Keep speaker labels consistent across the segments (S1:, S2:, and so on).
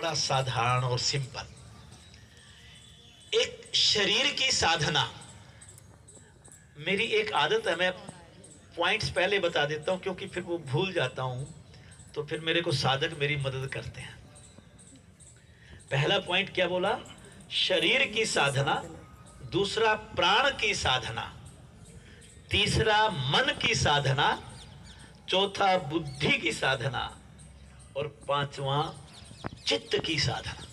S1: बड़ा साधारण और सिंपल। एक शरीर की साधना, मेरी एक आदत है, मैं पॉइंट्स पहले बता देता हूं क्योंकि फिर वो भूल जाता हूं, तो फिर मेरे को साधक मेरी मदद करते हैं। पहला पॉइंट क्या बोला? शरीर की साधना, दूसरा प्राण की साधना, तीसरा मन की साधना, चौथा बुद्धि की साधना और पांचवा चित्त की साधना।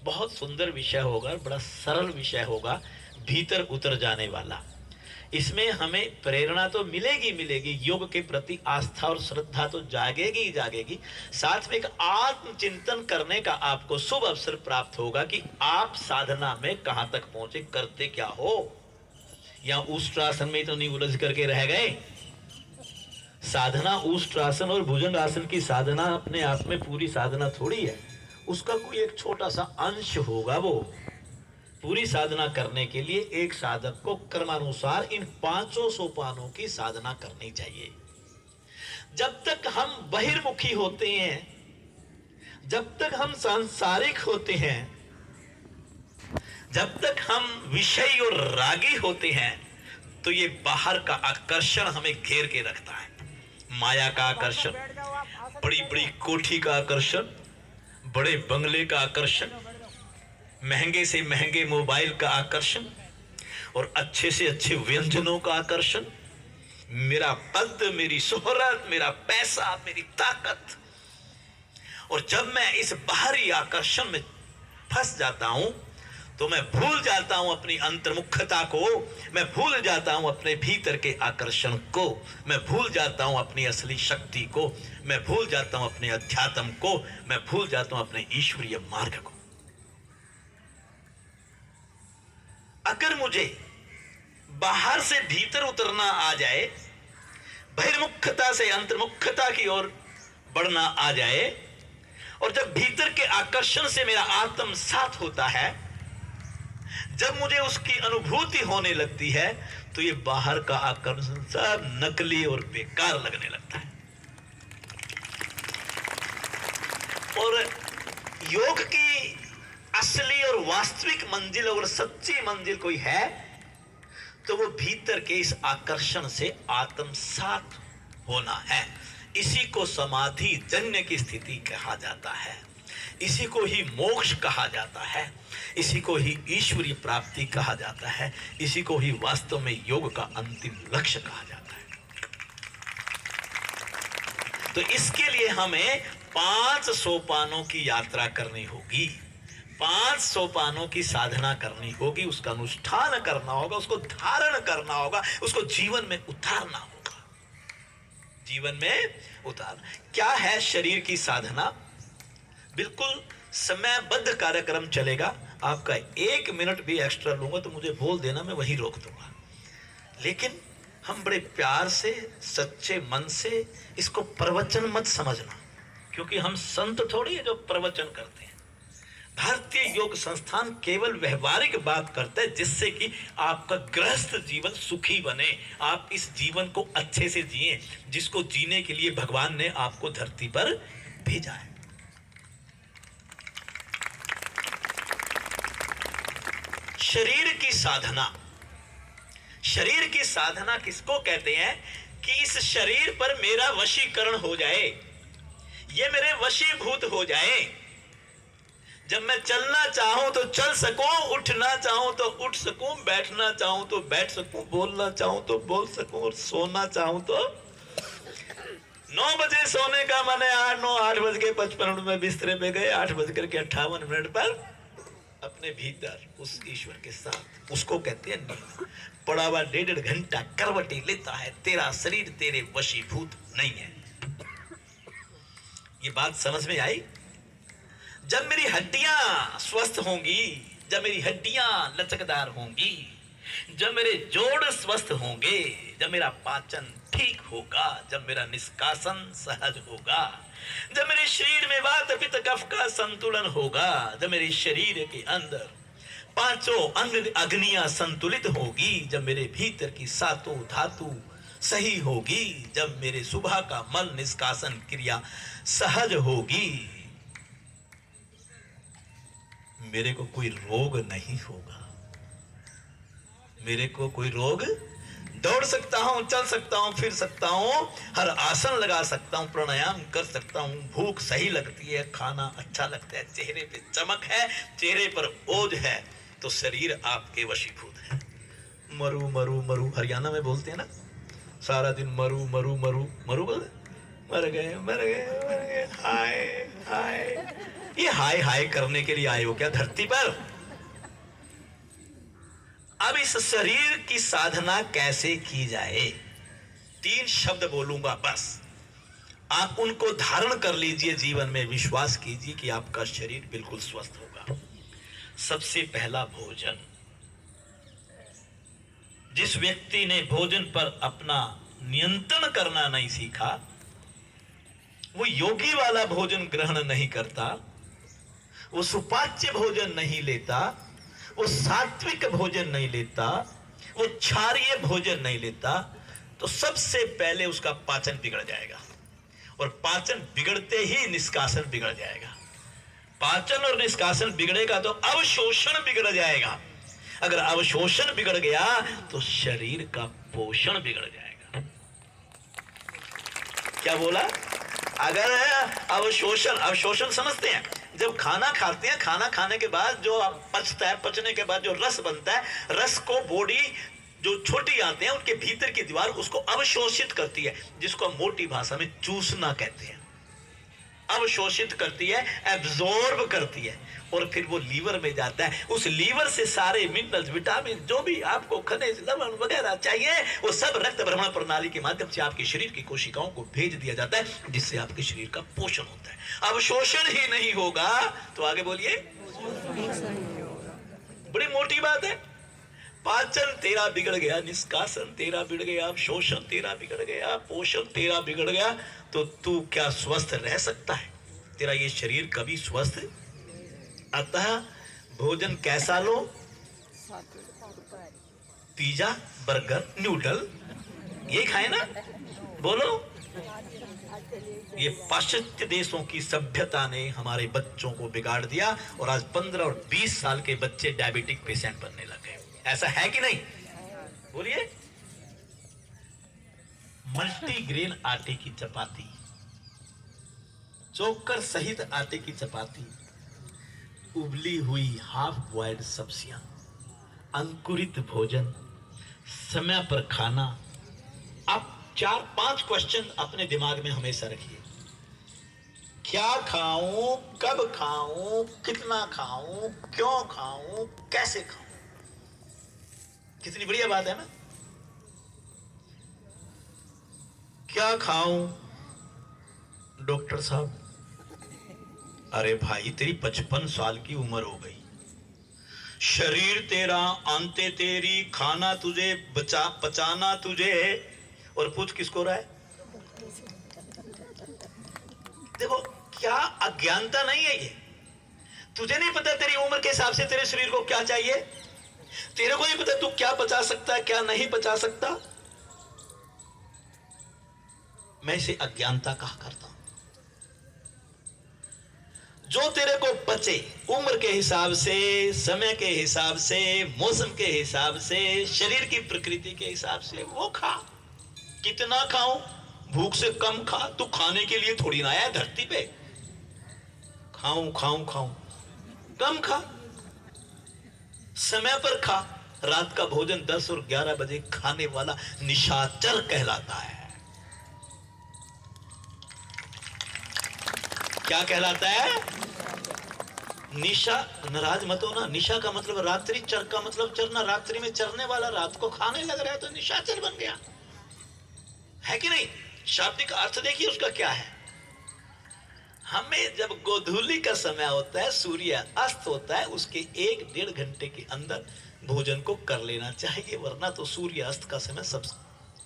S1: बहुत सुंदर विषय होगा, बड़ा सरल विषय होगा, भीतर उतर जाने वाला। इसमें हमें प्रेरणा तो मिलेगी मिलेगी, योग के प्रति आस्था और श्रद्धा तो जागेगी ही जागेगी, साथ में एक आत्मचिंतन करने का आपको शुभ अवसर प्राप्त होगा कि आप साधना में कहां तक पहुंचे, करते क्या हो। या उष्ट्रासन में तो नहीं उलझ करके रह गए। साधना उष्ट्रासन और भुजंग आसन की साधना अपने आप में पूरी साधना थोड़ी है, उसका कोई एक छोटा सा अंश होगा। वो पूरी साधना करने के लिए एक साधक को क्रमानुसार इन पांचों सोपानों की साधना करनी चाहिए। जब तक हम बहिर्मुखी होते हैं, जब तक हम सांसारिक होते हैं, जब तक हम विषयी और रागी होते हैं, तो ये बाहर का आकर्षण हमें घेर के रखता है। माया का आकर्षण, बड़ी बड़ी कोठी का आकर्षण, बड़े बंगले का आकर्षण, महंगे से महंगे मोबाइल का आकर्षण और अच्छे से अच्छे व्यंजनों का आकर्षण, मेरा पद, मेरी शोहरत, मेरा पैसा, मेरी ताकत। और जब मैं इस बाहरी आकर्षण में फंस जाता हूं तो मैं भूल जाता हूं अपनी अंतर्मुखता को, मैं भूल जाता हूं अपने भीतर के आकर्षण को, मैं भूल जाता हूं अपनी असली शक्ति को, मैं भूल जाता हूं अपने अध्यात्म को, मैं भूल जाता हूं अपने ईश्वरीय मार्ग को। अगर मुझे बाहर से भीतर उतरना आ जाए, बहिर्मुखता से अंतर्मुखता की ओर बढ़ना आ जाए, और जब भीतर के आकर्षण से मेरा आत्म साथ होता है, जब मुझे उसकी अनुभूति होने लगती है, तो ये बाहर का आकर्षण सब नकली और बेकार लगने लगता है। और योग की असली और वास्तविक मंजिल और सच्ची मंजिल कोई है तो वो भीतर के इस आकर्षण से आत्मसात होना है। इसी को समाधि जन्य की स्थिति कहा जाता है, इसी को ही मोक्ष कहा जाता है, इसी को ही ईश्वरीय प्राप्ति कहा जाता है, इसी को ही वास्तव में योग का अंतिम लक्ष्य कहा जाता है। तो इसके लिए हमें 5 सोपानों की यात्रा करनी होगी, 5 सोपानों की साधना करनी होगी, उसका अनुष्ठान करना होगा, उसको धारण करना होगा, उसको जीवन में उतारना होगा। जीवन में उतारना क्या है? शरीर की साधना। बिल्कुल समयबद्ध कार्यक्रम चलेगा, आपका 1 मिनट भी एक्स्ट्रा लूंगा तो मुझे बोल देना, मैं वहीं रोक दूंगा। लेकिन हम बड़े प्यार से, सच्चे मन से इसको प्रवचन मत समझना, क्योंकि हम संत थोड़ी है जो प्रवचन करते हैं। भारतीय योग संस्थान केवल व्यवहारिक बात करता है जिससे कि आपका गृहस्थ जीवन सुखी बने, आप इस जीवन को अच्छे से जिए जिसको जीने के लिए भगवान ने आपको धरती पर भेजा है। शरीर की साधना, शरीर की साधना किसको कहते हैं? कि इस शरीर पर मेरा वशीकरण हो जाए, ये मेरे वशीभूत हो जाए। जब मैं चलना चाहूं तो चल सकूं, उठना चाहूं तो उठ सकूं, बैठना चाहूं तो बैठ सकूं, बोलना चाहूं तो बोल सकूं, और सोना चाहूं तो 9 बजे सोने का मन है, 8:55 में बिस्तरे पे गए, 8:58 पर अपने भीतर उस ईश्वर के साथ, उसको कहते हैं नींद। पड़ा हुआ 1.5 घंटा करवटी लेता है, तेरा शरीर तेरे वशीभूत नहीं है। ये बात समझ में आई? जब मेरी हड्डियां स्वस्थ होंगी, जब मेरी हड्डियां लचकदार होंगी, जब मेरे जोड़ स्वस्थ होंगे, जब मेरा पाचन ठीक होगा, जब मेरा निष्कासन सहज होगा, जब मेरे शरीर में वात पित्त कफ का संतुलन होगा, जब मेरे शरीर के अंदर 5 अंग अग्नियां संतुलित होगी, जब मेरे भीतर की 7 धातु सही होगी, जब मेरे सुबह का मल निष्कासन क्रिया सहज होगी, मेरे को कोई रोग नहीं होगा, मेरे को कोई रोग, दौड़ सकता हूं, चल सकता हूं, फिर सकता हूं, हर आसन लगा सकता हूं, प्राणायाम कर सकता हूं, भूख सही लगती है, खाना अच्छा लगता है, चेहरे पे चमक है, चेहरे पर बोझ है, तो शरीर आपके वशीभूत है। मरु मरु मरु हरियाणा में बोलते हैं ना, सारा दिन मरु मरु मरु मरु बोल, मर गए मर गए मर गए, हाय हाय। ये हाय हाय करने के लिए आए हो क्या धरती पर? अब इस शरीर की साधना कैसे की जाए? 3 शब्द बोलूंगा बस, आप उनको धारण कर लीजिए, जीवन में विश्वास कीजिए कि आपका शरीर बिल्कुल स्वस्थ होगा। सबसे पहला, भोजन। जिस व्यक्ति ने भोजन पर अपना नियंत्रण करना नहीं सीखा, वो योगी वाला भोजन ग्रहण नहीं करता, वो सुपाच्य भोजन नहीं लेता, वो सात्विक भोजन नहीं लेता, वो क्षारीय भोजन नहीं लेता, तो सबसे पहले उसका पाचन बिगड़ जाएगा, और पाचन बिगड़ते ही निष्कासन बिगड़ जाएगा। पाचन और निष्कासन बिगड़ेगा तो अवशोषण बिगड़ जाएगा। अगर अवशोषण बिगड़ गया तो शरीर का पोषण बिगड़ जाएगा। क्या बोला? अगर अवशोषण, अवशोषण समझते हैं, जब खाना खाते हैं, खाना खाने के बाद जो पचता है, पचने के बाद जो रस बनता है, रस को बॉडी जो छोटी आते हैं उनके भीतर की दीवार उसको अवशोषित करती है, जिसको हम मोटी भाषा में चूसना कहते हैं। अवशोषित करती है, एब्जॉर्ब करती है, और फिर वो लीवर में जाता है। उस लीवर से सारे मिनरल्स, विटामिन, जो भी आपको खनिज, लवण वगैरह चाहिए, वो सब रक्त भ्रमण प्रणाली के माध्यम से आपके शरीर की कोशिकाओं को भेज दिया जाता है, जिससे आपके शरीर का पोषण होता है। अवशोषण ही नहीं होगा तो आगे बोलिए, बड़ी मोटी बात है। पाचन तेरा बिगड़ गया, निष्कासन तेरा बिगड़ गया, अवशोषण तेरा बिगड़ गया, पोषण तेरा बिगड़ गया, तो तू क्या स्वस्थ रह सकता है? तेरा ये शरीर कभी स्वस्थ। अतः भोजन कैसा लो? पिज्जा, बर्गर, नूडल, ये खाए ना? बोलो। ये पाश्चात्य देशों की सभ्यता ने हमारे बच्चों को बिगाड़ दिया, और आज 15 और 20 साल के बच्चे डायबिटिक पेशेंट बनने लगे। ऐसा है कि नहीं? बोलिए। मल्टीग्रेन आटे की चपाती, चोकर सहित आटे की चपाती, उबली हुई हाफ बॉइल्ड सब्जियां, अंकुरित भोजन, समय पर खाना। आप 4-5 क्वेश्चन अपने दिमाग में हमेशा रखिए। क्या खाऊं, कब खाऊं, कितना खाऊं, क्यों खाऊं, कैसे खाऊं? कितनी बढ़िया बात है ना? क्या खाऊं? डॉक्टर साहब, अरे भाई तेरी 55 साल की उम्र हो गई, शरीर तेरा, आंतें तेरी, खाना तुझे, पचाना तुझे, और पूछ किसको रहा है? देखो क्या अज्ञानता नहीं है ये? तुझे नहीं पता तेरी उम्र के हिसाब से तेरे शरीर को क्या चाहिए? तेरे को नहीं पता तू क्या पचा सकता है, क्या नहीं पचा सकता? मैं इसे अज्ञानता कहा करता हूं। जो तेरे को पचे, उम्र के हिसाब से, समय के हिसाब से, मौसम के हिसाब से, शरीर की प्रकृति के हिसाब से, वो खा। कितना खाऊं? भूख से कम खा। तू खाने के लिए थोड़ी ना आया धरती पे। खाऊं खाऊं खाऊं, कम खा, समय पर खा। रात का भोजन 10 और 11 बजे खाने वाला निशाचर कहलाता है। क्या कहलाता है? निशा। नाराज मत हो ना, निशा का मतलब रात्रि, चर का मतलब चरना। रात्रि में चरने वाला रात को खाने लग रहा है तो निशाचर बन गया, है कि नहीं? शाब्दिक अर्थ देखिए उसका क्या है। हमें जब गोधूली का समय होता है, सूर्य अस्त होता है, उसके 1-1.5 घंटे के अंदर भोजन को कर लेना चाहिए, वरना तो सूर्य अस्त का समय सब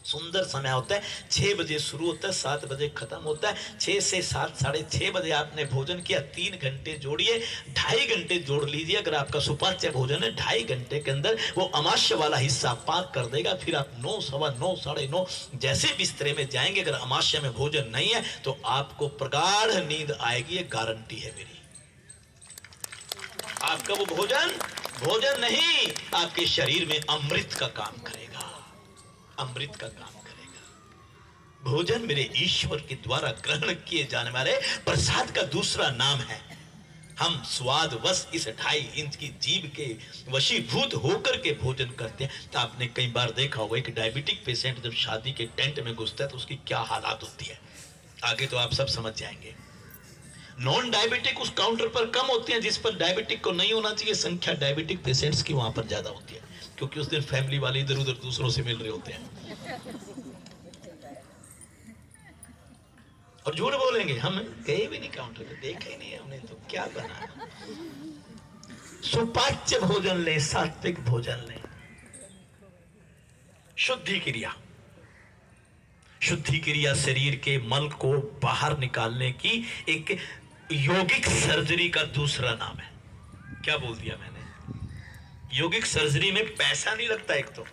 S1: सुंदर समय होता है। 6 बजे शुरू होता है, 7 बजे खत्म होता है। 6 से 7, 6:30 बजे आपने भोजन किया, 3 घंटे जोड़िए, 2.5 घंटे जोड़ लीजिए। अगर आपका सुपाच्य भोजन है, 2.5 घंटे के अंदर वो अमाश्य वाला हिस्सा पार कर देगा। फिर आप 9, 9:15, 9:30 जैसे बिस्तरे में जाएंगे, अगर अमाश्य में भोजन नहीं है तो आपको प्रगाढ़ नींद आएगी, ये गारंटी है मेरी। आप आपका वो भोजन भोजन नहीं, आपके शरीर में अमृत का काम करेगा, अमृत का काम करेगा। भोजन मेरे ईश्वर के द्वारा ग्रहण किए जाने वाले प्रसाद का दूसरा नाम है। हम स्वादवश इस 2.5 इंच की जीभ के वशीभूत होकर के भोजन करते हैं। तो आपने कई बार देखा होगा कि डायबिटिक पेशेंट जब शादी के टेंट में घुसता है तो उसकी क्या हालात होती है, आगे तो आप सब समझ जाएंगे। नॉन डायबिटिक उस काउंटर पर कम होती है, जिस पर डायबिटिक को नहीं होना चाहिए संख्या डायबिटिक पेशेंट्स की वहां पर ज्यादा होती है, क्योंकि उस दिन फैमिली वाले इधर उधर दूसरों से मिल रहे होते हैं। और झूठ बोलेंगे, हम गए भी नहीं काउंटर पे, देखा ही नहीं हमने, तो क्या बना। सुपाच्य भोजन लें, सात्विक भोजन लें। शुद्धि क्रिया, शुद्धि क्रिया शरीर के मल को बाहर निकालने की एक योगिक सर्जरी का दूसरा नाम है। क्या बोल दिया मैंने? योगिक सर्जरी में पैसा नहीं लगता, एक तो